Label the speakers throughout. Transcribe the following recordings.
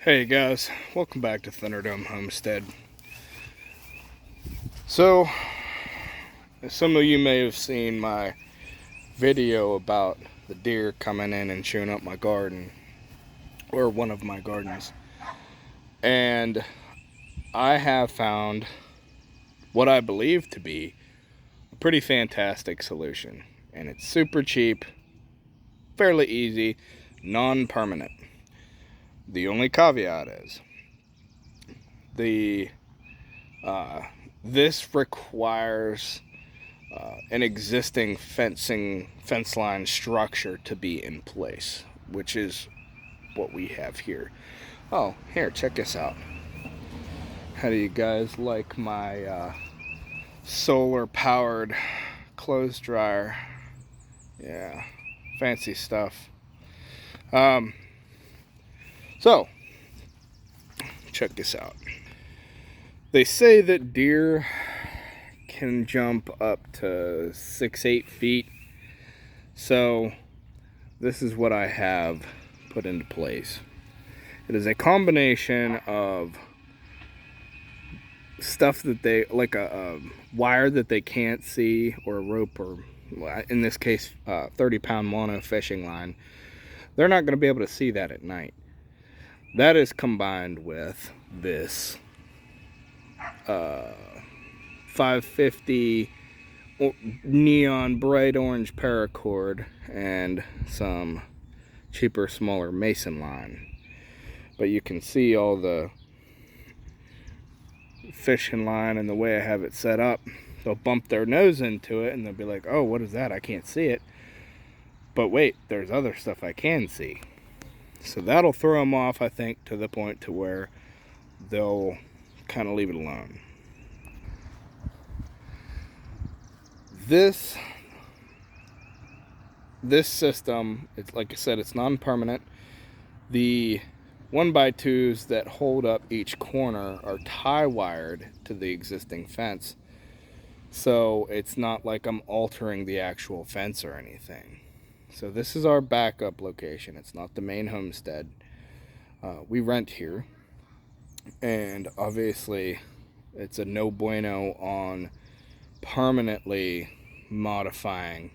Speaker 1: Hey guys, welcome back to Thunderdome Homestead. So, some of you may have seen my video about the deer coming in and chewing up my garden, or one of my gardens. And I have found what I believe to be a pretty fantastic solution. And it's super cheap, fairly easy, non-permanent. The only caveat is the this requires an existing fence line structure to be in place, which is what we have here. Oh, here, check this out. How do you guys like my solar powered clothes dryer? Yeah, fancy stuff. Um, so, check this out. They say that deer can jump up to 6-8 feet. So, this is what I have put into place. It is a combination of stuff that they, like a wire that they can't see, or a rope, or in this case 30-pound mono fishing line. They're not going to be able to see that at night. That is combined with this 550 neon bright orange paracord and some cheaper, smaller mason line. But you can see all the fishing line and the way I have it set up. They'll bump their nose into it and they'll be like, oh, what is that? I can't see it. But wait, there's other stuff I can see. So that'll throw them off, I think, to the point to where they'll kind of leave it alone. This system, it's like I said, it's non-permanent. The 1x2s that hold up each corner are tie wired to the existing fence, so it's not like I'm altering the actual fence or anything. So this is our backup location. It's not the main homestead. We rent here, and obviously it's a no bueno on permanently modifying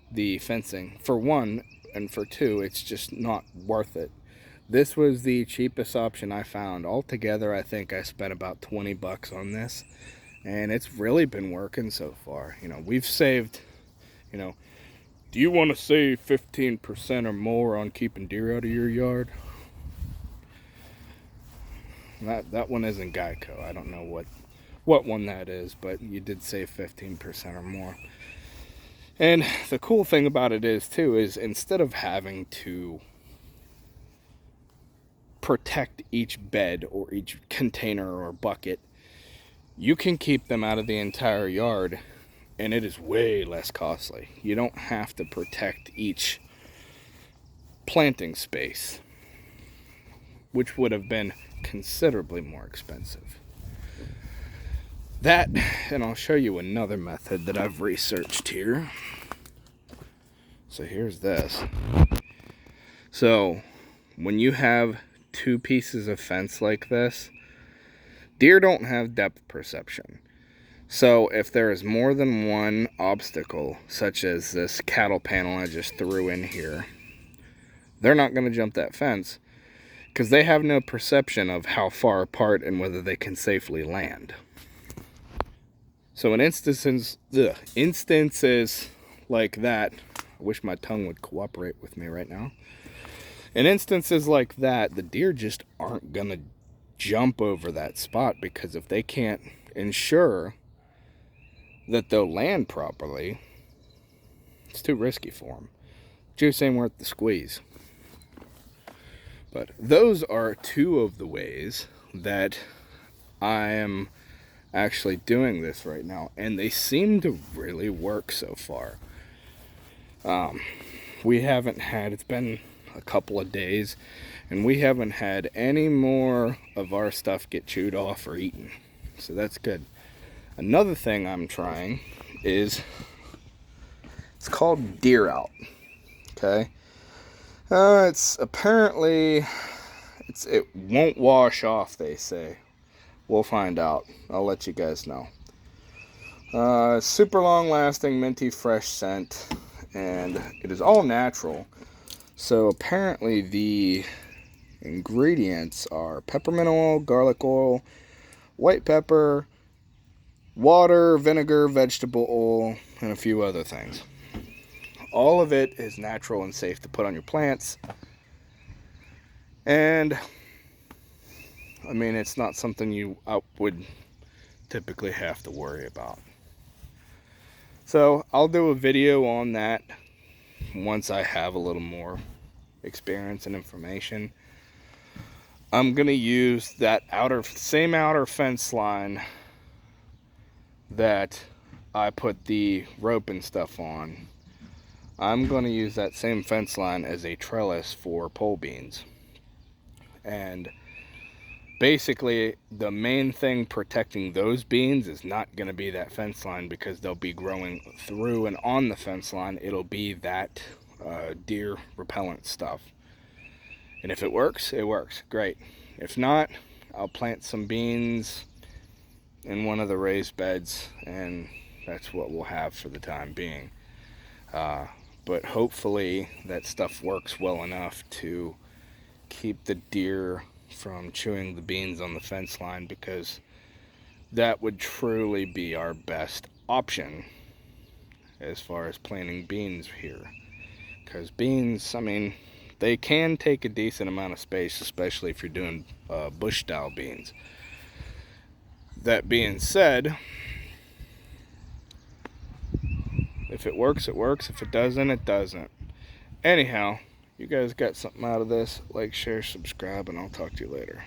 Speaker 1: the fencing, for one, and for two, it's just not worth it. This was the cheapest option I found. Altogether, I think I spent about 20 bucks on this, and it's really been working so far. We've saved, do you want to save 15% or more on keeping deer out of your yard? That one isn't Geico. I don't know what one that is, but you did save 15% or more. And the cool thing about it is instead of having to protect each bed or each container or bucket, you can keep them out of the entire yard, and it is way less costly. You don't have to protect each planting space, which would have been considerably more expensive. That, and I'll show you another method that I've researched here. So here's this. So when you have two pieces of fence like this, deer don't have depth perception. So if there is more than one obstacle, such as this cattle panel I just threw in here, they're not going to jump that fence because they have no perception of how far apart and whether they can safely land. So in instances like that, I wish my tongue would cooperate with me right now. In instances like that, the deer just aren't going to jump over that spot, because if they can't ensure that they'll land properly, it's too risky for them. Juice ain't worth the squeeze. But those are two of the ways that I am actually doing this right now, and they seem to really work so far. We haven't had, it's been a couple of days, and we haven't had any more of our stuff get chewed off or eaten, so that's good. Another thing I'm trying is, it's called Deer Out. Okay, it's apparently it won't wash off, they say. We'll find out. I'll let you guys know. Super long lasting, minty, fresh scent, and it is all natural. So apparently the ingredients are peppermint oil, garlic oil, white pepper, water, vinegar, vegetable oil, and a few other things. All of it is natural and safe to put on your plants. And I mean, it's not something you would typically have to worry about. So I'll do a video on that once I have a little more experience and information. I'm gonna use that same outer fence line that I put the rope and stuff on. I'm gonna use that same fence line as a trellis for pole beans. And basically the main thing protecting those beans is not going to be that fence line, because they'll be growing through and on the fence line. It'll be that deer repellent stuff. And if it works, it works great. If not, I'll plant some beans in one of the raised beds, and that's what we'll have for the time being. But hopefully that stuff works well enough to keep the deer from chewing the beans on the fence line, because that would truly be our best option as far as planting beans here. Because beans, I mean, they can take a decent amount of space, especially if you're doing bush style beans. That being said, if it works, it works. If it doesn't, it doesn't. Anyhow, you guys got something out of this, like, share, subscribe, and I'll talk to you later.